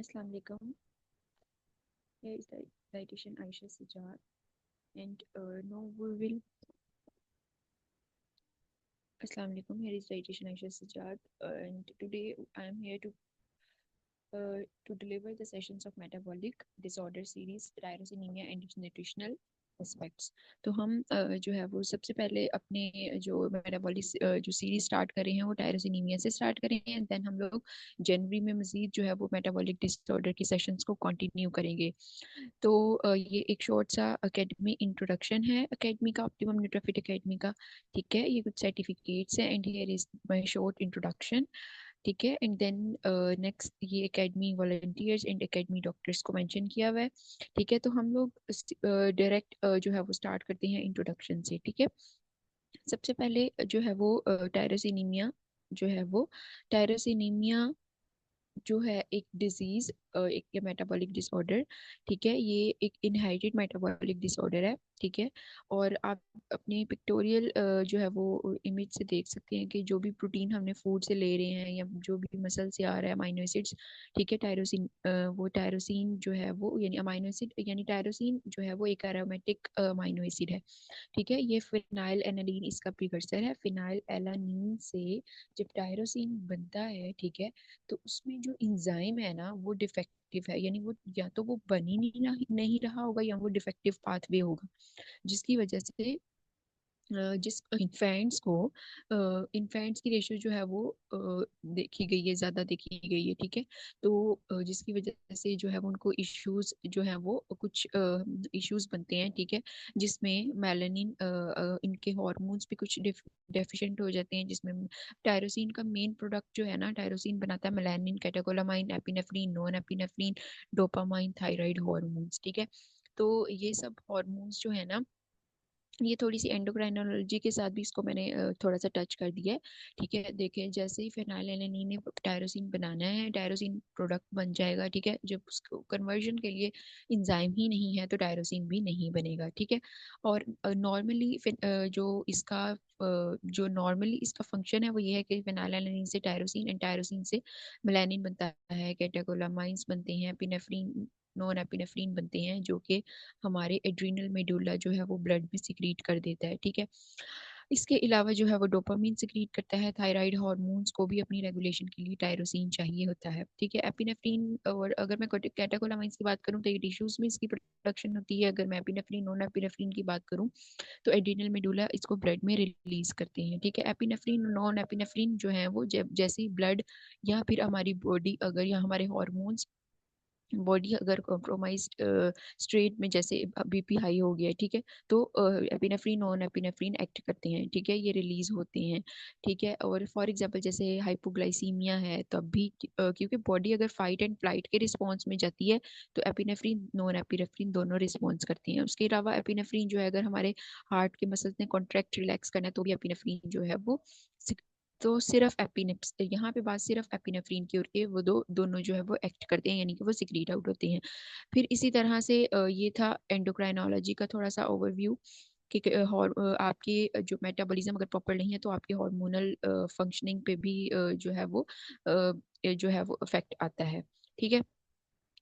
Assalamu alaikum. Here is the dietitian Aisha Sajjad, and now we will. Assalamu alaikum. Here is dietitian Aisha Sajjad, and today I am here to deliver the sessions of metabolic disorder series, tyrosinemia and its nutritional aspects. तो हम जो है वो सबसे पहले अपने जो metabolic जो सीरीज स्टार्ट कर रहे हैं वो टायरोसिनीमिया से स्टार्ट कर रहे हैं, देन हम लोग जनवरी में मजीद जो है वो मेटाबॉलिक डिसऑर्डर की सेशंस को कंटिन्यू करेंगे। तो ये एक शॉर्ट सा एकेडमी इंट्रोडक्शन है एकेडमी का, ऑप्टिमम न्यूट्रोफिट एकेडमी का। ठीक है, ये कुछ सर्टिफिकेट्स हैं and here is my short introduction. ठीक है, एंड देन नेक्स्ट ये academy volunteers and academy doctors को मेंशन किया हुआ है। ठीक है, तो हम लोग डायरेक्ट जो है वो स्टार्ट करते हैं इंट्रोडक्शन से। ठीक है, सबसे पहले जो है वो टायरोसिनीमिया जो है वो टायरोसिनीमिया जो है एक डिजीज, एक मेटाबॉलिक डिसऑर्डर। ठीक है, ये एक इनहेरिटेड मेटाबॉलिक डिसऑर्डर है। ठीक है, और आप अपने पिक्टोरियल जो है वो इमेज से देख सकते हैं कि जो भी प्रोटीन हमने फूड से ले रहे हैं या जो भी मसल से आ रहा है अमाइनो एसिड्स। ठीक है, टायरोसिन वो टायरोसिन जो है वो यानी अमाइनो एसिड यानी टायरोसिन जो है वो एक एरोमेटिक अमाइनो एसिड है। ठीक है, ये फिनाइल एनालीन इसका प्रिकर्सर है। फिनाइल एलानीन से जब टायरोसिन बनता है, ठीक है, तो उसमें जो इंजाइम है ना वो डिफेक्टिव है, यानी वो या तो वो बन ही नहीं रहा होगा या वो डिफेक्टिव पाथवे होगा, जिसकी वजह से जिस इन्फेंट्स की रेशियो जो है वो देखी गई है, ज़्यादा देखी गई है। ठीक है, तो जिसकी वजह से जो है वो उनको इश्यूज जो है वो कुछ इश्यूज बनते हैं। ठीक है, जिसमें मेलानिन इनके हॉर्मोन्स भी कुछ डेफिशिएंट हो जाते हैं, जिसमें टायरोसिन का मेन प्रोडक्ट जो है ना, टायरोसिन बनाता है melanin, catecholamine, epinephrine, non epinephrine, dopamine, thyroid hormones. ठीक है, तो ये सब हॉर्मोन्स जो है ना, ये थोड़ी सी एंडोक्राइनोलॉजी के साथ भी इसको मैंने थोड़ा सा टच कर दिया है। ठीक है, देखिए जैसे ही फेनाइलएलानाइन ने टायरोसिन बनाना है, टायरोसिन प्रोडक्ट बन जाएगा। ठीक है, जब उसको कन्वर्जन के लिए इंजाइम ही नहीं है तो टायरोसिन भी नहीं बनेगा। ठीक है, और नॉर्मली जो नॉर्मली इसका फंक्शन है वो ये है कि फेनाइलएलानाइन से टायरोसिन एंड टायरोसिन से मेलानिन बनता है, कैटेकोलामाइंस बनते हैं, एपिनेफ्रिन, नॉन एपिनेफ्रिन बनते हैं, जो कि हमारे एड्रीनल मेडुला जो है वो ब्लड में सिक्रीट कर देता है। ठीक है, इसके अलावा जो है वो डोपामिन सिक्रीट करता है, थायराइड हार्मोन्स को भी अपनी रेगुलेशन के लिए टायरोसिन चाहिए होता है। ठीक है, एपिनेफ्रिन, और अगर मैं कैटेकोलामाइंस की बात करूँ तो ये टिश्यूज में इसकी प्रोडक्शन होती है। अगर मैं एपिनेफ्रिन, नॉन एपिनेफ्रिन की बात करूँ तो एड्रीनल मेडुला इसको ब्लड में रिलीज करते हैं। ठीक है, एपिनेफ्रिन, नॉन एपिनेफ्रिन जो है वो जैसे ही ब्लड या फिर हमारी बॉडी अगर या हमारे हॉर्मोन्स बॉडी अगर कॉम्प्रोमाइज स्ट्रेट में, जैसे बीपी हाई हो गया है, ठीक है, तो एपिनेफ्रिन, नॉन एपिनेफ्रिन एक्ट करते हैं। ठीक है, ये रिलीज होते हैं। ठीक है, और फॉर एग्जांपल जैसे हाइपोग्लाइसीमिया है तब भी क्योंकि बॉडी अगर फाइट एंड फ्लाइट के रिस्पॉन्स में जाती है तो एपिनेफ्रिन, नॉन एपिनेफ्रिन दोनों रिस्पॉन्स करते हैं। उसके अलावा एपिनेफ्रिन जो है अगर हमारे हार्ट के मसल्स ने कॉन्ट्रैक्ट रिलैक्स करना है तो भी एपिनेफ्रिन जो है वो तो सिर्फ एपिनेप्स यहाँ पे बात सिर्फ एपिनेफ्रिन की, और के वो दोनों जो है वो एक्ट करते हैं, यानी कि वो सिक्रीट आउट होते हैं। फिर इसी तरह से ये था एंडोक्राइनोलॉजी का थोड़ा सा ओवरव्यू कि आपके जो मेटाबॉलिज्म अगर प्रॉपर नहीं है तो आपके हार्मोनल फंक्शनिंग पे भी जो है वो इफेक्ट आता है। ठीक है,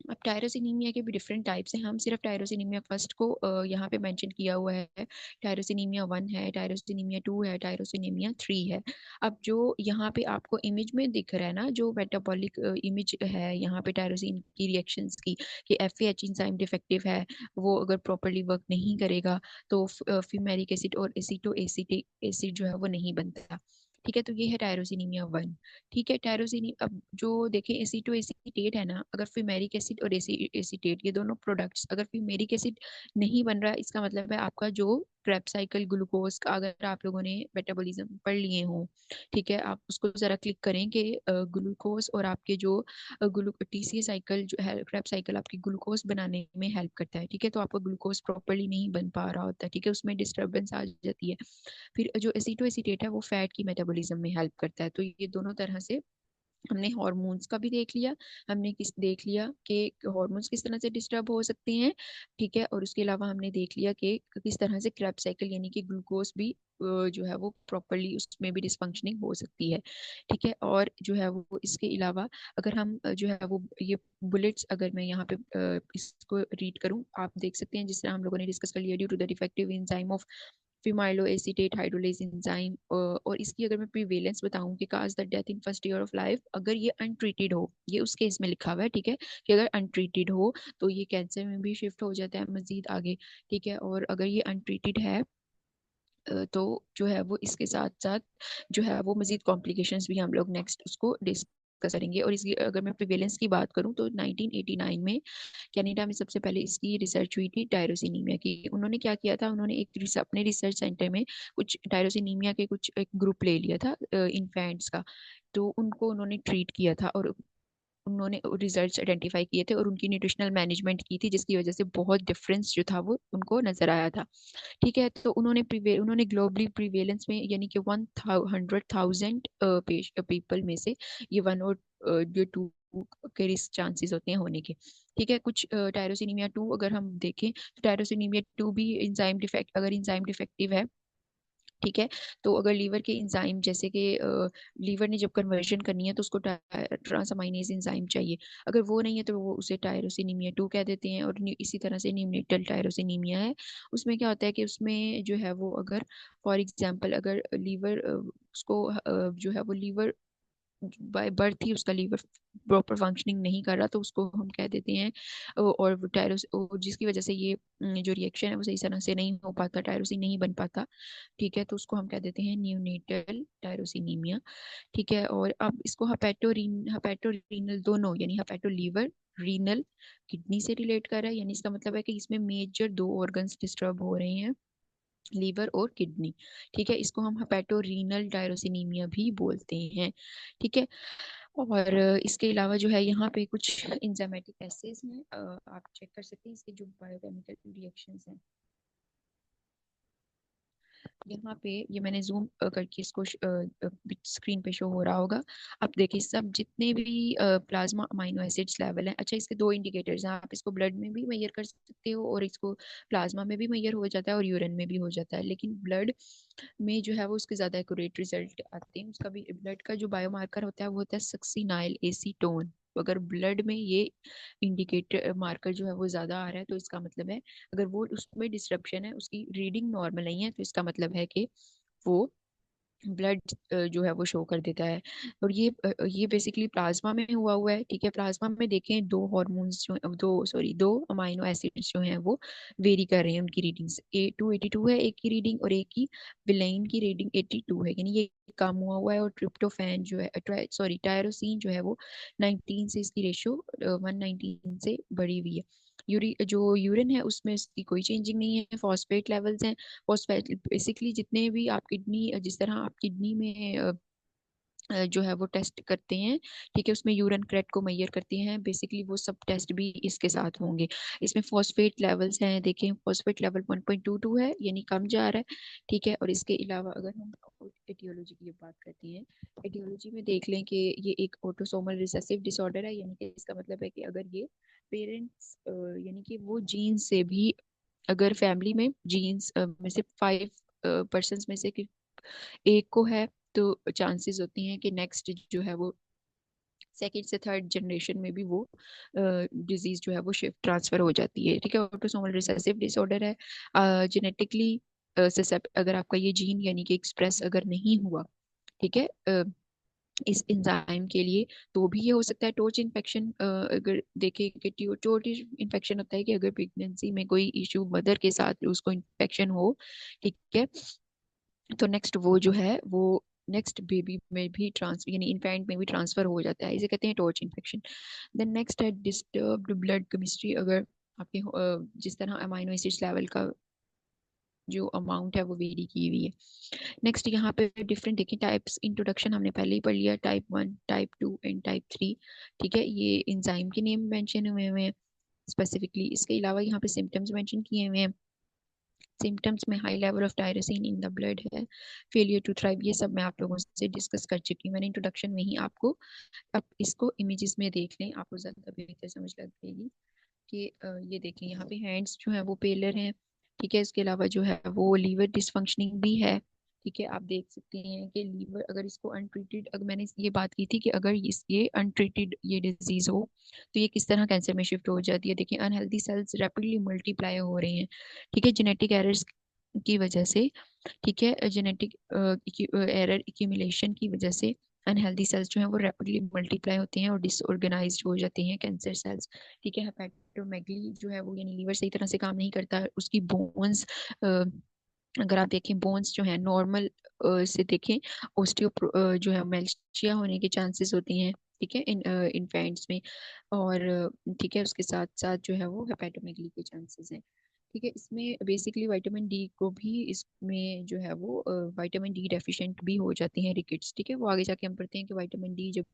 अब टायरोसिनीमिया के भी डिफरेंट टाइप्स हैं। हम सिर्फ टायरोसिनीमिया फर्स्ट को यहाँ पे मेंशन किया हुआ है। टायरोसिनीमिया 1 है, टायरोसिनीमिया 2 है, टायरोसिनीमिया 3 है। अब जो यहाँ पे आपको इमेज में दिख रहा है ना, जो मेटाबॉलिक इमेज है यहाँ पे टायरोसिन की रिएक्शंस की, कि एफएच एंजाइम डिफेक्टिव है, वो अगर प्रॉपरली वर्क नहीं करेगा तो फ्यूमेरिक एसिड और एसीटो एसिटिक एसिड जो है वो नहीं बनता। ठीक है, तो ये है टायरोसिनीमिया 1। ठीक है, टायरोसिनी अब जो देखें एसीटो एसीटेट है ना, अगर फ्यूमेरिक एसिड और एसीटेट ये दोनों प्रोडक्ट्स अगर फ्यूमेरिक एसिड नहीं बन रहा, इसका मतलब है आपका जो क्रेब साइकिल ग्लूकोज का, अगर आप लोगों ने मेटाबॉलिज्म पढ़ लिए हो, ठीक है, आप उसको जरा क्लिक करें कि ग्लूकोज और आपके जो टीसीए साइकिल जो है, क्रेब साइकिल आपकी ग्लूकोज बनाने में हेल्प करता है। ठीक है, तो आपका ग्लूकोज प्रॉपरली नहीं बन पा रहा होता है, ठीक है, उसमें डिस्टर्बेंस आ जाती है। फिर जो एसीटो एसीटेट है वो फैट की मेटाबॉलिज्म में हेल्प करता है। तो ये दोनों तरह से हमने हार्मोन्स का भी देख लिया, हमने देख लिया कि हार्मोन्स किस तरह से डिस्टर्ब हो सकते हैं, ठीक है। और उसके अलावा हमने देख लिया कि किस तरह से क्रेब्स साइकिल यानी कि ग्लूकोज भी जो है वो प्रॉपरली उसमें भी डिसफंक्शनिंग हो सकती है, ठीक है। और जो है वो इसके अलावा अगर हम जो है वो ये बुलेट्स अगर मैं यहाँ पे इसको रीड करूँ, आप देख सकते हैं जिस तरह हम लोगों ने डिस्कस कर लिया, due to the defective enzyme of phenyl acetate hydrolase enzyme. और इसकी अगर मैं प्रीवेलेंस बताऊं कि cause the death in first year of life, अगर ये अनट्रीटेड हो, ये उस केस में लिखा हुआ है, ठीक है, कि अगर अनट्रीटेड हो तो ये कैंसर में भी शिफ्ट हो जाता है मजीद आगे, ठीक है। और अगर ये अनट्रीटेड है तो जो है वो इसके साथ साथ जो है वो मजीद कॉम्प्लिकेशंस भी हम लोग नेक्स्ट उसको डिस्कस करेंगे। और इसकी अगर मैं प्रिवेलेंस की बात करूं तो 1989 में कनाडा में सबसे पहले इसकी रिसर्च हुई थी टायरोसिनीमिया की। उन्होंने क्या किया था, उन्होंने अपने रिसर्च सेंटर में कुछ टायरोसिनीमिया के कुछ एक ग्रुप ले लिया था इन्फेंट्स का, तो उनको उन्होंने ट्रीट किया था और उन्होंने रिजल्ट्स आइडेंटिफाई किए थे और उनकी न्यूट्रिशनल मैनेजमेंट की थी, जिसकी वजह से बहुत डिफरेंस जो था वो उनको नजर आया था, ठीक है। तो उन्होंने ग्लोबली प्रीवेलेंस में यानी कि 100,000 पीपल में से ये वन और जो टू के रिस्क चांसेस होते हैं होने के, ठीक है। कुछ टायरोसिनीमिया टू अगर हम देखें तो टायरोसिनीमिया टू भी इंजाइम डिफेक्ट, अगर इंजाइम डिफेक्टिव है, ठीक है, तो अगर लीवर के इंजाइम जैसे कि लीवर ने जब कन्वर्जन करनी है तो उसको ट्रांसअमाइनेज इंजाइम चाहिए, अगर वो नहीं है तो वो उसे टायरोसिनीमिया टू कह देते हैं। और इसी तरह से न्यूनेटल टायरोसिनीमिया है, उसमें क्या होता है कि उसमें जो है वो अगर फॉर एग्जांपल अगर लीवर उसको जो है वो लीवर बाय बर्थ ही उसका लीवर प्रॉपर फंक्शनिंग नहीं कर रहा तो उसको हम कह देते हैं और टायरोस जिसकी वजह से ये जो रिएक्शन है वो सही तरह से नहीं हो पाता, टायरोसिन नहीं बन पाता, ठीक है, तो उसको हम कह देते हैं न्यूनेटल टायरोसिनीमिया, ठीक है। और अब इसको हेपेटोरीनल दोनों यानी हेपेटो लीवर रीनल किडनी से रिलेट कर रहा है, यानी इसका मतलब है कि इसमें मेजर दो ऑर्गन्स डिस्टर्ब हो रहे हैं, लीवर और किडनी, ठीक है। इसको हम हेपेटोरीनल टायरोसिनीमिया भी बोलते हैं, ठीक है। और इसके अलावा जो है यहाँ पे कुछ इंजाइमेटिक एसेस हैं, आप चेक कर सकते हैं इसके जो बायोकेमिकल रिएक्शंस हैं। यहाँ पे ये मैंने जूम करके इसको स्क्रीन पे शो हो रहा होगा, आप देखिए सब जितने भी प्लाज्मा अमाइनो एसिड्स लेवल हैं, अच्छा इसके दो इंडिकेटर्स हैं, आप इसको ब्लड में भी मेजर कर सकते हो और इसको प्लाज्मा में भी मेजर हो जाता है और यूरिन में भी हो जाता है, लेकिन ब्लड में जो है वो उसके ज़्यादा एक्यूरेट रिजल्ट आते हैं। उसका भी ब्लड का जो बायोमार्कर होता है वो होता है सक्सिनाइल एसीटोन। अगर ब्लड में ये इंडिकेटर मार्कर जो है वो ज़्यादा आ रहा है तो इसका मतलब है, अगर वो उसमें डिस्ट्रप्शन है, उसकी रीडिंग नॉर्मल नहीं है, तो इसका मतलब है कि वो ब्लड जो है वो शो कर देता है। और ये बेसिकली प्लाज्मा में हुआ हुआ है, ठीक है। प्लाज्मा में देखें दो हार्मोन्स जो दो अमाइनो एसिड्स जो हैं वो वेरी कर रहे हैं, उनकी रीडिंग्स A282 है एक की रीडिंग और एक की विलाइन की रीडिंग 82 है, यानी ये कम हुआ हुआ है। और ट्रिप्टोफैन जो है टायरोसिन जो है वो 19 से इसकी रेशियो 119 से बढ़ी हुई है। जो यूरिन है उसमें इसकी कोई चेंजिंग नहीं है, फॉस्फेट लेवल्स हैं, फॉस्फेट बेसिकली जितने भी आप किडनी जिस तरह आप किडनी में जो है वो टेस्ट करते हैं, ठीक है, उसमें यूरिन क्रेट को मेजर करते हैं, बेसिकली वो सब टेस्ट भी इसके साथ होंगे। इसमें फॉस्फेट लेवल्स हैं, देखें फॉस्फेट लेवल 1.22 है यानी कम जा रहा है, ठीक है। और इसके अलावा अगर हम एटियोलॉजी की बात करते हैं, एटियोलॉजी में देख लें कि ये एक ऑटोसोमल रिसेसिव डिसऑर्डर है, यानी कि इसका मतलब है कि अगर ये पेरेंट्स यानी कि वो जीन से भी, अगर फैमिली में जीन्स में से 5% में से एक को है तो चांसेस होती हैं कि नेक्स्ट जो है वो सेकेंड से थर्ड जनरेशन में भी वो डिजीज जो है वो शिफ्ट ट्रांसफर हो जाती है, ठीक है। ऑटोसोमल रिसेसिव डिसऑर्डर है, जेनेटिकली अगर आपका ये जीन यानी कि एक्सप्रेस अगर नहीं हुआ, ठीक है, इस एंजाइम के लिए, तो भी ये हो सकता है। टोच इन्फेक्शन अगर देखें कि टोच इन्फेक्शन होता है कि अगर प्रेगनेंसी में कोई इशू मदर के साथ उसको इन्फेक्शन हो, ठीक है, तो नेक्स्ट वो जो है वो नेक्स्ट बेबी में भी यानी इन्फेंट में भी ट्रांसफर हो जाता है, इसे कहते हैं टॉर्च इन्फेक्शन। देन नेक्स्ट है डिस्टर्ब्ड ब्लड केमिस्ट्री, अगर आपके जिस तरह अमाइनो एसिड्स लेवल का जो अमाउंट है वो वेरी की हुई है। नेक्स्ट यहाँ पे डिफरेंट देखें टाइप्स, इंट्रोडक्शन हमने पहले ही पढ़ लिया, टाइप 1 टाइप 2 एंड टाइप 3, ठीक है, ये इंजाइम के नेम मेंशन हुए हुए हैं स्पेसिफिकली। इसके अलावा यहाँ पे सिम्टम्स मेंशन किए हुए हैं, सिम्टम्स में high level of tyrosine in the blood है, फेलियर टू थ्राइव, ये सब मैं आप लोगों से डिस्कस कर चुकी हूँ मैंने इंट्रोडक्शन में ही आपको। अब इसको इमेजेस में देख लें, आपको ज़्यादा बेहतर समझ लग जाएगी कि ये देखें यहाँ पे हैंड्स जो है वो पेलर हैं, ठीक है। इसके अलावा जो है वो लीवर डिसफंक्शनिंग भी है, ठीक है। आप देख सकते हैं कि लीवर अगर इसको अनट्रीटेड, अगर मैंने ये बात की थी कि अगर ये अनट्रीटेड ये डिजीज हो तो ये किस तरह कैंसर में शिफ्ट हो जाती है। देखिए अनहेल्दी सेल्स रैपिडली मल्टीप्लाई हो रहे हैं, ठीक है, जेनेटिक एरर्स की वजह से, ठीक है, जेनेटिक एरर एक्यूमुलेशन की वजह से अनहेल्दी सेल्स जो हैं वो रैपिडली मल्टीप्लाई होते हैं और डिसऑर्गेनाइज्ड हो जाते हैं कैंसर सेल्स, ठीक है। हेपेटोमेगली जो है वो यानी लीवर सही तरह से काम नहीं करता, उसकी बोन्स, अगर आप देखें बोन्स जो है नॉर्मल से देखें ओस्टियो जो है मेल्शिया होने के चांसेस होती हैं, ठीक है, इन इन्फेंट्स में। और ठीक है, उसके साथ साथ जो है वो हेपेटोमेगली के चांसेस हैं, ठीक है। इसमें बेसिकली विटामिन डी को भी इसमें जो है वो विटामिन डी डेफिशिएंट भी हो जाती हैं रिकेट्स, ठीक है। वो आगे जाके हम पढ़ते हैं कि विटामिन डी जब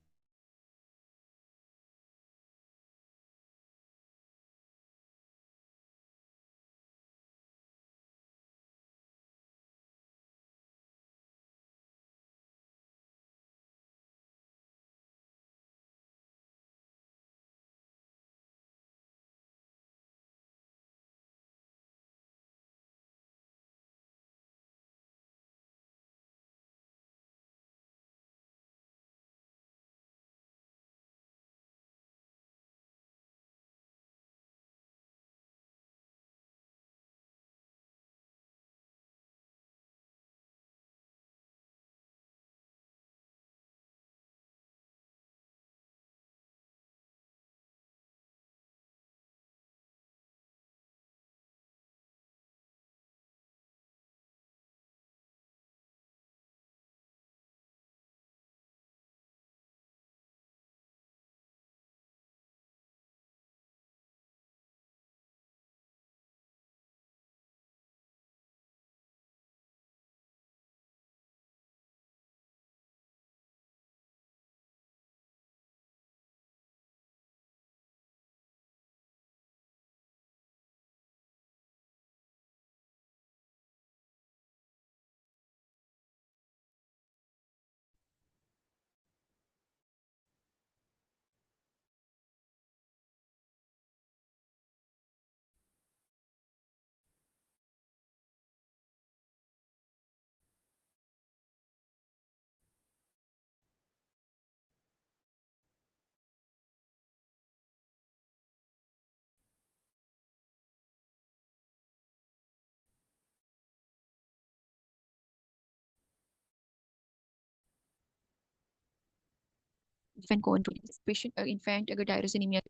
पेशेंट इन्फेंट अगर टायरोसिनीमिया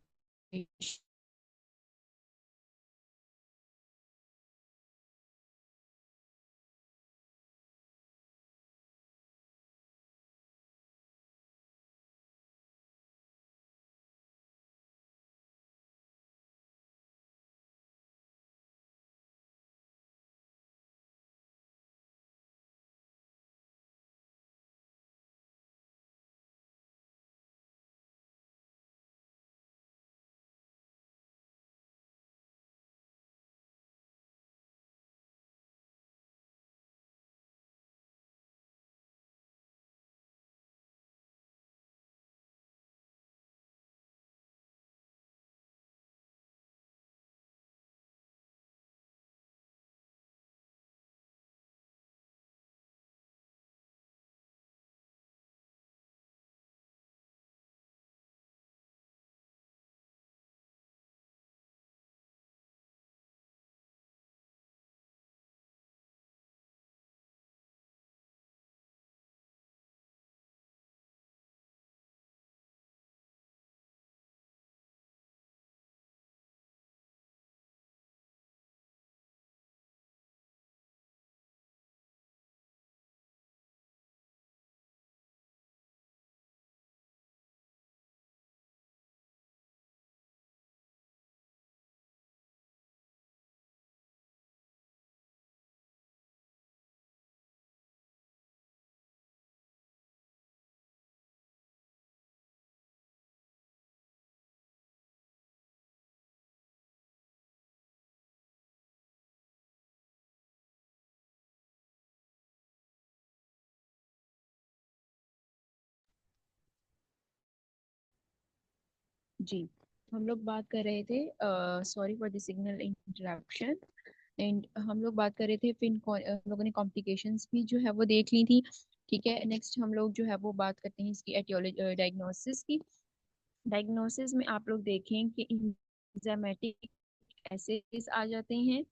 जी, हम लोग बात कर रहे थे, sorry for the signal interruption. And हम लोग बात कर रहे थे, फिर हम लोगों ने कॉम्प्लिकेशंस भी जो है वो देख ली थी। ठीक है, नेक्स्ट हम लोग जो है वो बात करते हैं इसकी एटियोलॉजी, डायग्नोसिस की। डायग्नोसिस में आप लोग देखें कि इंजाइमेटिक एसेस आ जाते हैं।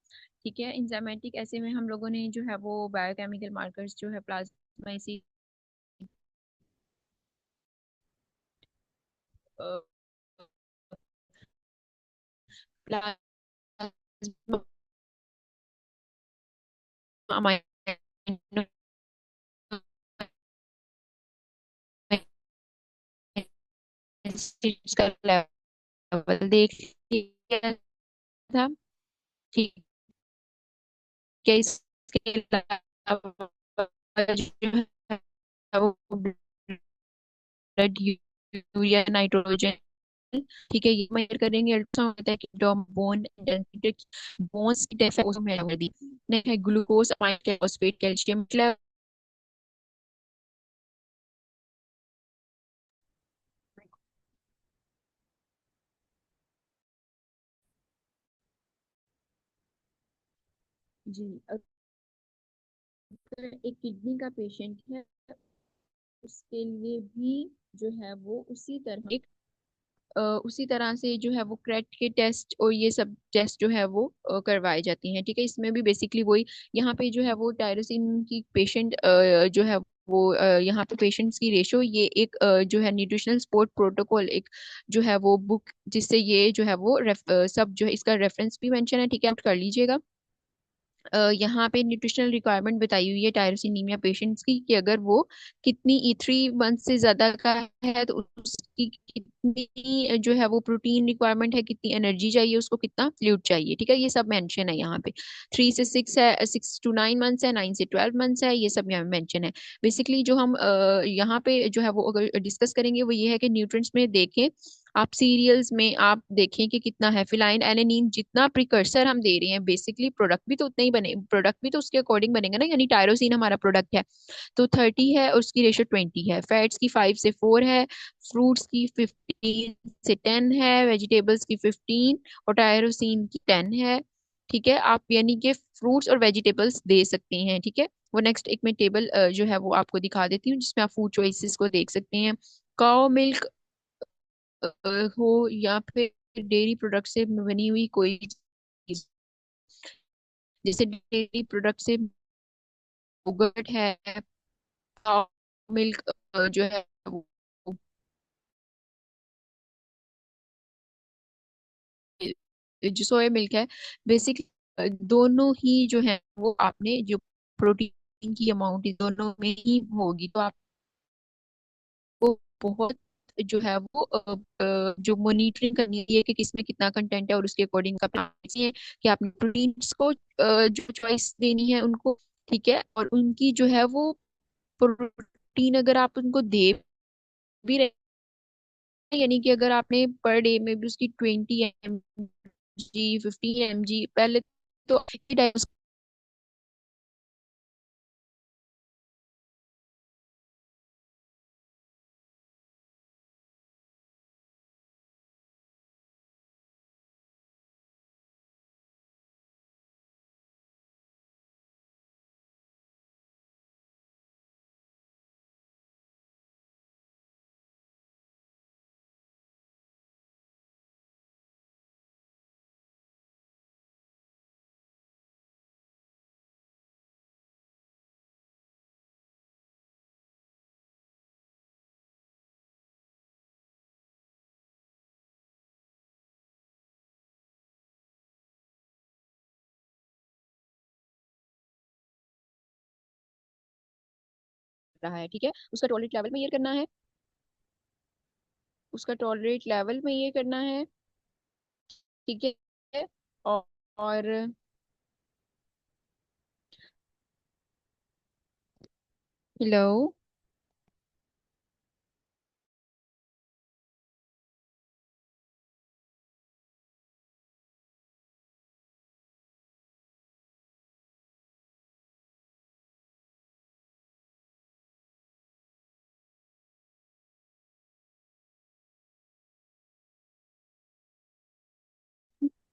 ठीक है, इंजाइमेटिक एसे में हम लोगों ने जो है वो बायोकेमिकल मार्कर्स जो है plasma acid, plasma amino acids का लेवल देख लिया था। ठीक है, इसके अलावा जो है वो ब्लड यूरिया नाइट्रोजन। ठीक है, ये मेजर करेंगे। अल्ट्रासाउंड होता है कि बोन डेंसिटी, बोन्स की डेफिनेशन मेजर कर दी। नेक्स्ट है ग्लूकोज, फॉस्फेट, कैल्शियम लेवल। जी, अगर एक किडनी का पेशेंट है, उसके लिए भी जो है वो उसी तरह से जो है वो क्रेट के टेस्ट और ये सब टेस्ट जो है वो करवाए जाती हैं। ठीक है, इसमें भी बेसिकली वही, यहाँ पे जो है वो टायरोसिन की पेशेंट जो है वो यहाँ पे पेशेंट्स की रेशो, ये एक जो है न्यूट्रिशनल सपोर्ट प्रोटोकॉल, एक जो है वो बुक, जिससे ये जो है वो सब जो है इसका रेफरेंस भी मेंशन है। ठीक है, आप कर लीजिएगा। यहाँ पे न्यूट्रिशनल रिक्वायरमेंट बताई हुई है टायरोसिनीमिया पेशेंट्स की, कि अगर वो कितनी E3 मंथ से ज्यादा का है तो उसकी कितनी जो है वो प्रोटीन रिक्वायरमेंट है, कितनी एनर्जी चाहिए उसको, कितना फ्लूइड चाहिए। ठीक है, ये सब मेंशन है यहाँ पे। 3 से 6 है, 6 to 9 मंथ्स है, 9 से 12 मंथ्स है, ये सब यहाँ मेंशन है। बेसिकली जो हम यहाँ पे जो है वो अगर डिस्कस करेंगे वो ये है कि न्यूट्रिएंट्स में देखें, आप सीरियल्स में आप देखें कि कितना है। फिनाइल एलेनिन जितना प्रिकर्सर हम दे रहे हैं, बेसिकली प्रोडक्ट भी तो उतना ही बने, प्रोडक्ट भी तो उसके अकॉर्डिंग बनेगा ना, यानी टायरोसिन हमारा प्रोडक्ट है तो 30 है, और उसकी रेशो 20 है। फैट्स की 5 से 4 है, फ्रूट्स की 15 से 10 है, वेजिटेबल्स की 15, और टायरोसिन की 10 है। ठीक है, आप यानी कि फ्रूट्स और वेजिटेबल्स दे सकते हैं। ठीक है, वो नेक्स्ट एक मैं टेबल जो है वो आपको दिखा देती हूँ, जिसमें आप फूड चॉइसेस को देख सकते हैं। काओ मिल्क हो या फिर डेयरी प्रोडक्ट से बनी हुई कोई चीज, जैसे डेयरी प्रोडक्ट से योगर्ट है, मिल्क जो है वो, जो सोया मिल्क है, बेसिक दोनों ही जो है वो आपने जो प्रोटीन की अमाउंट दोनों में ही होगी, तो आपको बहुत जो है वो जो मॉनिटरिंग करनी है कि किसमें कितना कंटेंट है, और उसके अकॉर्डिंग का plan है कि आपने प्रोटीन्स को जो चॉइस देनी है उनको। ठीक है, और उनकी जो है वो प्रोटीन अगर आप उनको दे भी रहे हैं, यानी कि अगर आपने पर डे में भी उसकी 20 mg 15 mg पहले तो रहा है। ठीक है, उसका टॉलरेट लेवल में ये करना है, उसका टॉलरेट लेवल में ये करना है। ठीक है, और हेलो।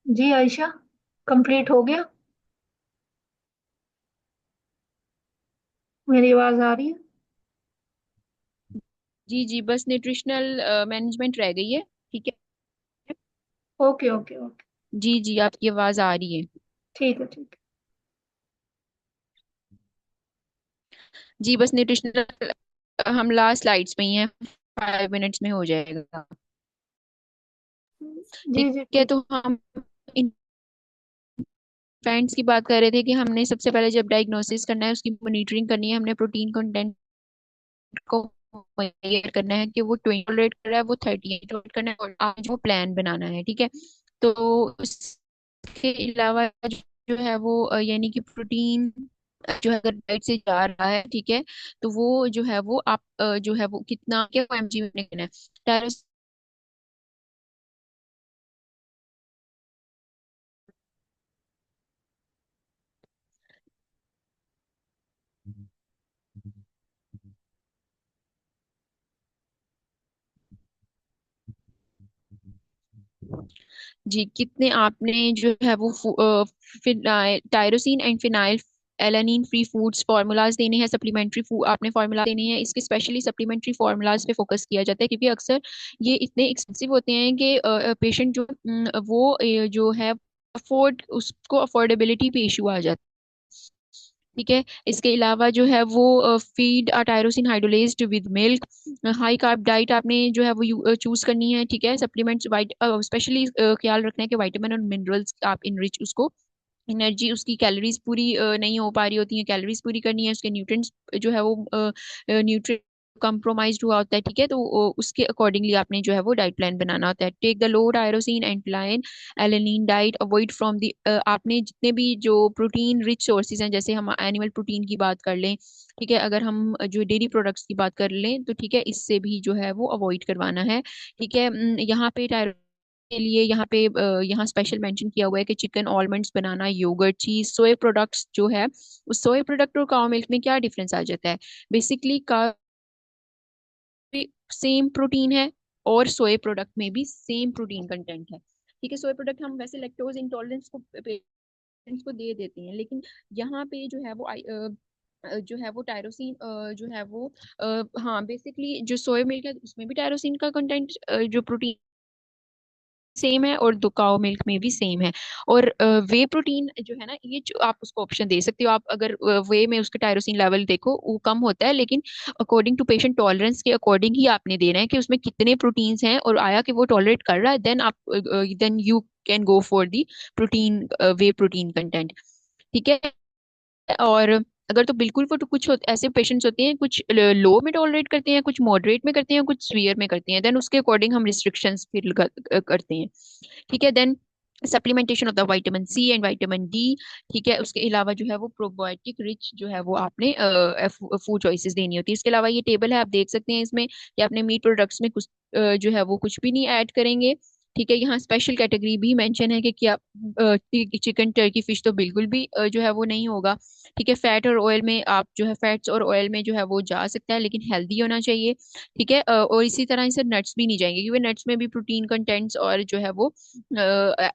जी आयशा, कंप्लीट हो गया। मेरी आवाज आ रही है? जी जी, बस न्यूट्रिशनल मैनेजमेंट रह गई है। ठीक है। Okay okay okay. जी जी, आपकी आवाज आ रही है। ठीक है ठीक जी, बस न्यूट्रिशनल हम लास्ट स्लाइड्स में ही हैं, 5 मिनट्स में हो जाएगा। है। ठीक जी जी है, ठीक। तो हम इन्फेंट्स की बात कर रहे थे कि हमने सबसे पहले जब डायग्नोसिस करना है उसकी मॉनिटरिंग करनी है, हमने प्रोटीन कंटेंट को मेजर करना है कि वो 20 टॉलरेट कर रहा है, वो 38 टॉलरेट करना है, और आज वो प्लान बनाना है। ठीक है। तो उसके अलावा जो है वो यानी कि प्रोटीन जो है अगर डाइट से जा रहा है, ठीक है, तो वो जो है वो आप जो है वो कितना क्या एमजी में करना है। टायरोसिन जी, कितने आपने जो है वो tyrosine and phenyl alanine free foods formulas देने हैं, सप्लीमेंट्री फूड आपने फार्मूला देने हैं। इसके स्पेशली सप्लीमेंट्री फार्मूलाज पे फोकस किया जाता है, क्योंकि अक्सर ये इतने एक्सपेंसिव होते हैं कि पेशेंट जो वो जो है अफोर्ड उसको अफोर्डेबिलिटी पे इशू आ जाता है। ठीक है। इसके अलावा जो है वो feed a tyrosine hydrolyzed with milk. High carb diet आपने जो है वो चूज करनी है। ठीक है। सप्लीमेंट्स वाइट स्पेशली ख्याल रखना है कि विटामिन और मिनरल्स आप इनरिच उसको, एनर्जी उसकी कैलोरीज पूरी नहीं हो पा रही होती है, कैलोरीज पूरी करनी है, उसके न्यूट्रिएंट्स जो है वो न्यूट्रिएंट कम्प्रोमाइज हुआ होता है। ठीक है। तो उसके अकॉर्डिंगली आपने जो है वो डाइट प्लान बनाना होता है। Take the low tyrosine and line alanine diet, avoid from the आपने जितने भी जो प्रोटीन रिच सोर्सेज हैं, जैसे हम एनिमल प्रोटीन की बात कर लें, ठीक है, अगर हम जो डेयरी प्रोडक्ट्स की बात कर लें, तो ठीक है, इससे भी जो है वो अवॉइड करवाना है। ठीक है। यहाँ पे के लिए यहाँ पे यहाँ स्पेशल मेंशन किया हुआ है कि चिकन, ऑलमंड्स, बनाना, योगर्ट, चीज, सोया प्रोडक्ट्स जो है, उस सोया प्रोडक्ट और काउ मिल्क में क्या डिफरेंस आ जाता है। बेसिकली का सेम प्रोटीन है, और सोया प्रोडक्ट में भी सेम प्रोटीन कंटेंट है। ठीक है। सोया प्रोडक्ट हम वैसे लैक्टोज इंटॉलरेंस को पेरेंट्स को दे देते हैं, लेकिन यहाँ पे जो है वो जो है वो टायरोसिन जो है वो हाँ, बेसिकली जो सोया मिल्क है उसमें भी टायरोसिन का कंटेंट जो प्रोटीन सेम है, और दुकाओ मिल्क में भी सेम है। और वे प्रोटीन जो है ना, ये जो आप उसको ऑप्शन दे सकते हो, आप अगर वे में उसके टायरोसिन लेवल देखो वो कम होता है, लेकिन अकॉर्डिंग टू पेशेंट टॉलरेंस के अकॉर्डिंग ही आपने देना है कि उसमें कितने प्रोटीन्स हैं, और आया कि वो टॉलरेट कर रहा है, देन आप then you can go for the protein whey protein content. ठीक है। और अगर तो बिल्कुल वो तो कुछ ऐसे पेशेंट्स होते हैं, कुछ लो में टॉलरेट करते हैं, कुछ मॉडरेट में करते हैं, कुछ सीवियर में करते हैं, देन उसके अकॉर्डिंग हम रिस्ट्रिक्शंस फिर करते हैं। ठीक है। Then supplementation of the vitamin C and vitamin D. ठीक है। उसके अलावा जो है वो प्रोबायोटिक रिच जो है वो आपने फूड चॉइसेस देनी होती है। इसके अलावा ये टेबल है, आप देख सकते हैं इसमें कि आपने मीट प्रोडक्ट्स में कुछ जो है वो कुछ भी नहीं ऐड करेंगे। ठीक है। यहाँ स्पेशल कैटेगरी भी मेंशन है कि क्या चिकन, टर्की, फिश तो बिल्कुल भी जो है वो नहीं होगा। ठीक है। फैट और ऑयल में आप जो है फैट्स और ऑयल में जो है वो जा सकता है, लेकिन हेल्दी होना चाहिए। ठीक है। और इसी तरह से नट्स भी नहीं जाएंगे, क्योंकि नट्स में भी प्रोटीन कंटेंट्स और जो है वो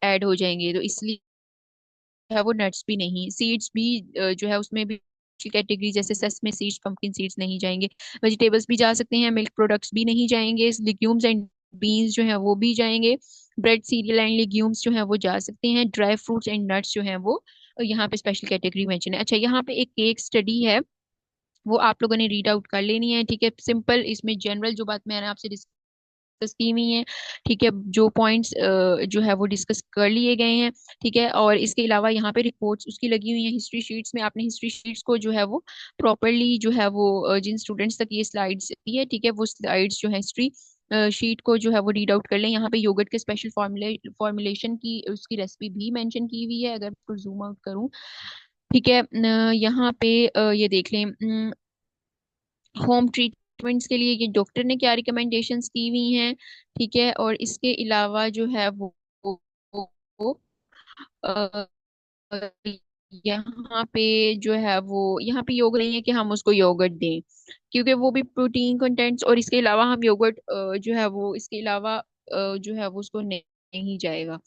ऐड हो जाएंगे, तो इसलिए जो है वो नट्स भी नहीं, सीड्स भी जो है उसमें भी कैटेगरी जैसे सेसमे सीड्स, पंपकिन सीड्स नहीं जाएंगे। वेजिटेबल्स भी जा सकते हैं, मिल्क प्रोडक्ट्स भी नहीं जाएंगे, लिग्यूम्स एंड बीन्स जो है वो भी जाएंगे। ब्रेड, सीरियल एंड लिग्यूम्स जो है वो जा सकते हैं। ड्राई फ्रूट्स एंड नट्स जो है वो यहाँ पे स्पेशल कैटेगरी मेंशन है। अच्छा, यहाँ पे एक केक स्टडी है, वो आप लोगों ने रीड आउट कर लेनी है। ठीक है। सिंपल, इसमें जनरल जो बात मैंने आपसे डिस्कस की हुई है, ठीक है, जो पॉइंट्स जो है वो डिस्कस कर लिए गए हैं। ठीक है। और इसके अलावा यहाँ पे रिपोर्ट्स उसकी लगी हुई हैं हिस्ट्री शीट्स में, आपने हिस्ट्री शीट्स को जो है वो प्रॉपरली जो है वो जिन स्टूडेंट्स तक ये स्लाइड्स दी है, ठीक है, वो स्लाइड्स जो है हिस्ट्री शीट को जो है वो रीड आउट कर लें। यहाँ पे योगर्ट के स्पेशल फॉर्मुलेशन की उसकी रेसिपी भी मेंशन की हुई है, अगर मैं जूम आउट करूँ। ठीक है। यहाँ पे ये देख लें, होम ट्रीटमेंट्स के लिए ये डॉक्टर ने क्या रिकमेंडेशंस की हुई हैं। ठीक है। और इसके अलावा जो है वो अ, यहाँ पे जो है वो यहाँ पे योग नहीं है कि हम उसको योगर्ट दें, क्योंकि वो भी प्रोटीन कंटेंट्स, और इसके अलावा हम योगर्ट जो है वो इसके अलावा जो है वो उसको नहीं जाएगा।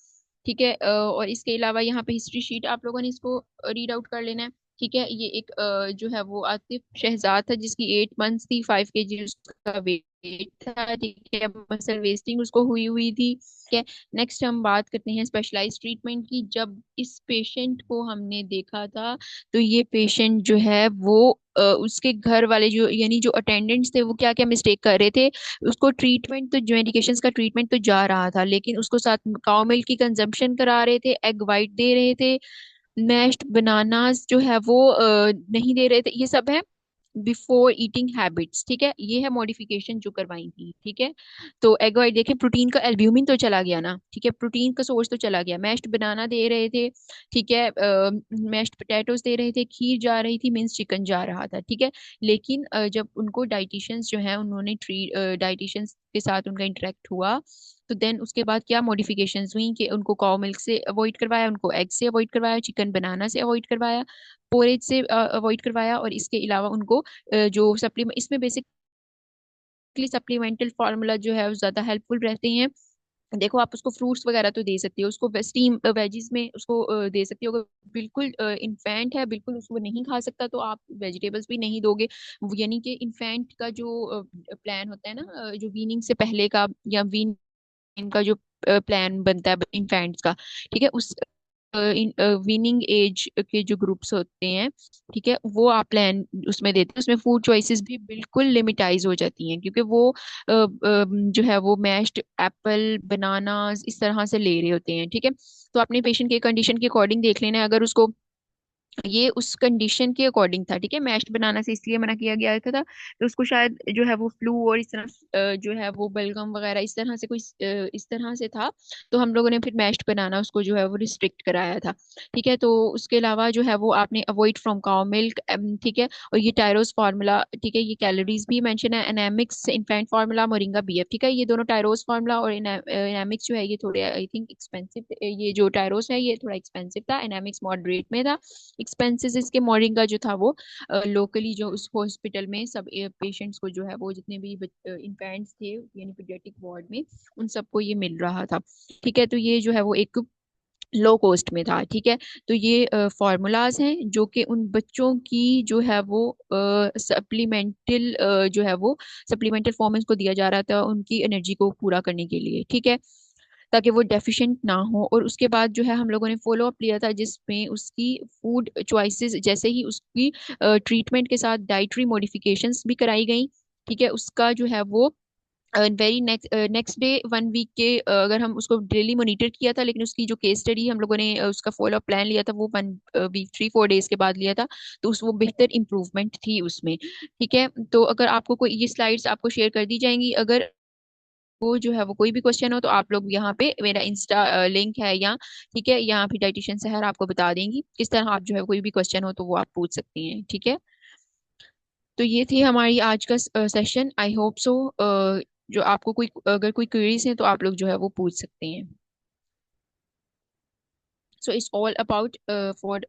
ठीक है। और इसके अलावा यहाँ पे हिस्ट्री शीट आप लोगों ने इसको रीड आउट कर लेना है। ठीक है। ये एक जो है वो आतिफ शहजाद था जिसकी 8 मंथ्स थी, 5 kg उसका वेट था। ठीक है। मसल वेस्टिंग उसको हुई हुई थी। ठीक है। नेक्स्ट हम बात करते हैं स्पेशलाइज ट्रीटमेंट की। जब इस पेशेंट को हमने देखा था तो ये पेशेंट जो है वो उसके घर वाले जो यानी जो अटेंडेंट्स थे वो क्या क्या मिस्टेक कर रहे थे। उसको ट्रीटमेंट तो जो मेडिकेशंस का ट्रीटमेंट तो जा रहा था, लेकिन उसको साथ काउ मिल्क की कंजम्पशन करा रहे थे, एग वाइट दे रहे थे, मैश्ड बनानास जो है वो नहीं दे रहे थे। ये सब है बिफोर ईटिंग हैबिट्स। ठीक है। ये है मॉडिफिकेशन जो करवाई थी। ठीक है। तो एग वाइट देखें, प्रोटीन का एल्ब्यूमिन तो चला गया ना। ठीक है। प्रोटीन का सोर्स तो चला गया। मैश्ड बनाना दे रहे थे। ठीक है। मैश्ड पोटैटोस दे रहे थे, खीर जा रही थी, मिन्स चिकन जा रहा था। ठीक है। लेकिन जब उनको डाइटिशियंस जो है उन्होंने डाइटिशियंस के साथ उनका इंटरेक्ट हुआ तो देन उसके बाद क्या मॉडिफिकेशंस हुई कि उनको काउ मिल्क से अवॉइड करवाया, उनको एग से अवॉइड करवाया, चिकन बनाना से अवॉइड करवाया, पोरेज से अवॉइड करवाया, और इसके अलावा उनको जो सप्लीमेंट इसमें बेसिकली सप्लीमेंटल फार्मूला जो है वो ज्यादा हेल्पफुल रहते हैं। देखो आप उसको फ्रूट्स वगैरह तो दे सकती हो, उसको स्टीम वेजीज में उसको दे सकती हो। अगर बिल्कुल इन्फेंट है, बिल्कुल उसको नहीं खा सकता, तो आप वेजिटेबल्स भी नहीं दोगे। यानी कि इन्फेंट का जो प्लान होता है ना, जो वीनिंग से पहले का या वीन इनका जो प्लान बनता है इन्फेंट्स का। ठीक है। उस विनिंग एज के जो ग्रुप्स होते हैं, ठीक है, वो आप प्लान उसमें देते हैं। उसमें फूड चॉइसेस भी बिल्कुल लिमिटाइज हो जाती हैं क्योंकि वो जो है वो मैश्ड एप्पल बनाना इस तरह से ले रहे होते हैं। ठीक है। तो अपने पेशेंट के कंडीशन के अकॉर्डिंग देख लेना है। अगर उसको ये उस कंडीशन के अकॉर्डिंग था। ठीक है। मैश्ड बनाना से इसलिए मना किया गया था तो उसको शायद जो है वो फ्लू और इस तरह जो है वो बलगम वगैरह इस तरह से कोई इस तरह से था। तो हम लोगों ने फिर मैश्ड बनाना उसको जो है वो रिस्ट्रिक्ट कराया था। ठीक है। तो उसके अलावा जो है वो आपने अवॉइड फ्रॉम काउ मिल्क। ठीक है। और ये टायरोस फार्मूला, ठीक है, ये कैलोरीज भी मेंशन है। एनामिक्स इन्फेंट फार्मूला, मोरिंगा बीएफ। ठीक है। ये दोनों टायरोस फार्मूला और एनामिक्स जो है ये थोड़े आई थिंक एक्सपेंसिव। ये जो टायरोस है ये थोड़ा एक्सपेंसिव था, एनामिक्स मॉडरेट में था। एक्सपेंसेस इसके मोरिंगा जो था वो लोकली जो उस हॉस्पिटल में सब पेशेंट्स को जो है वो जितने भी इन्फेंट्स थे यानी पीडियाट्रिक वार्ड में उन सबको ये मिल रहा था। ठीक है। तो ये जो है वो एक लो कॉस्ट में था। ठीक है। तो ये फार्मूलाज हैं जो कि उन बच्चों की जो है वो सप्लीमेंटल जो है वो सप्लीमेंटल फॉर्म को दिया जा रहा था उनकी एनर्जी को पूरा करने के लिए। ठीक है। ताकि वो डेफिशिएंट ना हो। और उसके बाद जो है हम लोगों ने फॉलो अप लिया था जिसमें उसकी फूड चॉइसेस जैसे ही उसकी ट्रीटमेंट के साथ डाइटरी मॉडिफिकेशंस भी कराई गई। ठीक है। उसका जो है वो वेरी नेक्स्ट डे 1 वीक के अगर हम उसको डेली मॉनिटर किया था, लेकिन उसकी जो केस स्टडी हम लोगों ने उसका फॉलो अप प्लान लिया था वो 1 वीक 3-4 डेज के बाद लिया था। तो उस वो बेहतर इंप्रूवमेंट थी उसमें। ठीक है। तो अगर आपको कोई ये स्लाइड्स आपको शेयर कर दी जाएंगी, अगर वो जो है वो कोई भी क्वेश्चन हो तो आप लोग यहाँ पे मेरा इंस्टा लिंक है यहाँ। ठीक है। यहाँ पे डाइटिशियन सहर आपको बता देंगी किस तरह आप जो है कोई भी क्वेश्चन हो तो वो आप पूछ सकती हैं। ठीक है। तो ये थी हमारी आज का सेशन। आई होप सो जो आपको कोई अगर कोई क्वेरीज हैं तो आप लोग जो है वो पूछ सकते हैं। So it's all about for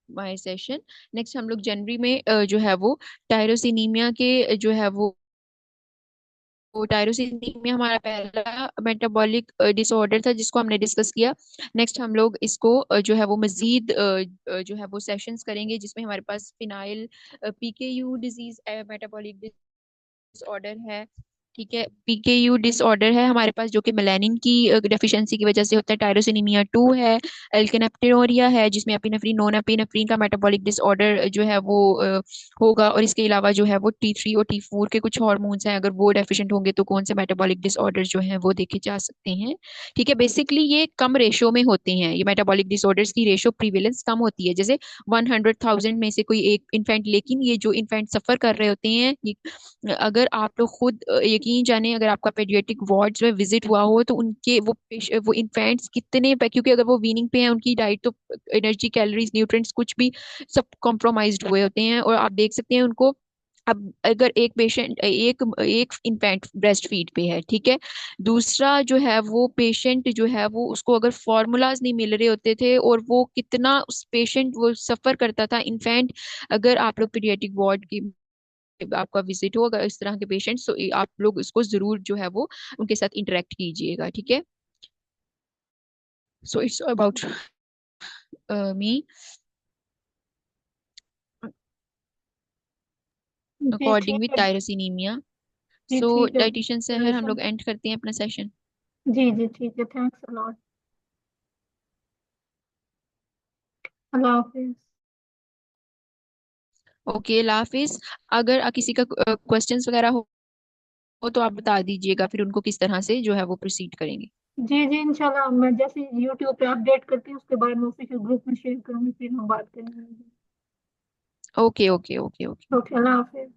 my session. Next हम लोग जनवरी में जो है वो टायरोसिनीमिया के जो है वो टायरोसिनीमिया हमारा पहला मेटाबॉलिक डिसऑर्डर था जिसको हमने डिस्कस किया। नेक्स्ट हम लोग इसको जो है वो मजीद जो है वो सेशंस करेंगे जिसमें हमारे पास phenyl PKU disease metabolic disorder है। ठीक है। पीकेयू डिसऑर्डर है हमारे पास जो कि मेलानिन की डेफिशिएंसी की वजह से होता है। टायरोसिनीमिया 2 है। एल्केनेप्टेनोरिया है जिसमें एपिनेफ्रिन नॉन एपिनेफ्रिन का मेटाबॉलिक डिसऑर्डर जो है वो होगा। और इसके अलावा जो है वो T3 और T4 के कुछ हार्मोन्स हैं, अगर वो डेफिशिएंट होंगे तो कौन से मेटाबॉलिक डिसऑर्डर जो हैं वो देखे जा सकते हैं। ठीक है। बेसिकली ये कम रेशो में होते हैं, ये मेटाबॉलिक डिसऑर्डर्स की रेशो प्रीवेलेंस कम होती है, जैसे 100,000 में से कोई एक इन्फेंट। लेकिन ये जो इन्फेंट सफर कर रहे होते हैं ये अगर आप लोग खुद यकीन जाने, अगर आपका पेडियाट्रिक वार्ड्स में विजिट हुआ हो तो उनके वो इन्फेंट्स कितने क्योंकि अगर वो वीनिंग पे हैं उनकी डाइट तो एनर्जी कैलोरीज न्यूट्रिएंट्स कुछ भी सब कॉम्प्रोमाइज्ड हुए होते हैं। और आप देख सकते हैं उनको। अब अगर एक पेशेंट एक एक इन्फेंट ब्रेस्ट फीड पे है, ठीक है, दूसरा जो है वो पेशेंट जो है वो उसको अगर फॉर्मूलाज नहीं मिल रहे होते थे और वो कितना उस पेशेंट वो सफर करता था इन्फेंट। अगर आप लोग पीडियाट्रिक वार्ड की आपका विजिट हो अगर इस तरह के पेशेंट्स तो आप लोग इसको जरूर जो है वो उनके साथ इंटरेक्ट कीजिएगा। ठीक है। So it's about me. जी अकॉर्डिंग ठीक विद है। टायरोसिनीमिया। जी सो ठीक है डाइटिशियन से है, हम सर। लोग एंड करते हैं अपना सेशन। जी जी ठीक है, थैंक्स अलॉट। अल्लाह हाफिज। ओके, अल्लाह हाफिज। अगर किसी का क्वेश्चंस वगैरह हो तो आप बता दीजिएगा, फिर उनको किस तरह से जो है वो प्रोसीड करेंगे। जी जी इंशाल्लाह, मैं जैसे यूट्यूब पे अपडेट करती हूँ उसके बाद मैं ऑफिशियल ग्रुप में शेयर करूंगी, फिर हम बात करेंगे। Okay okay okay okay. Okay, अल्लाह हाफिज।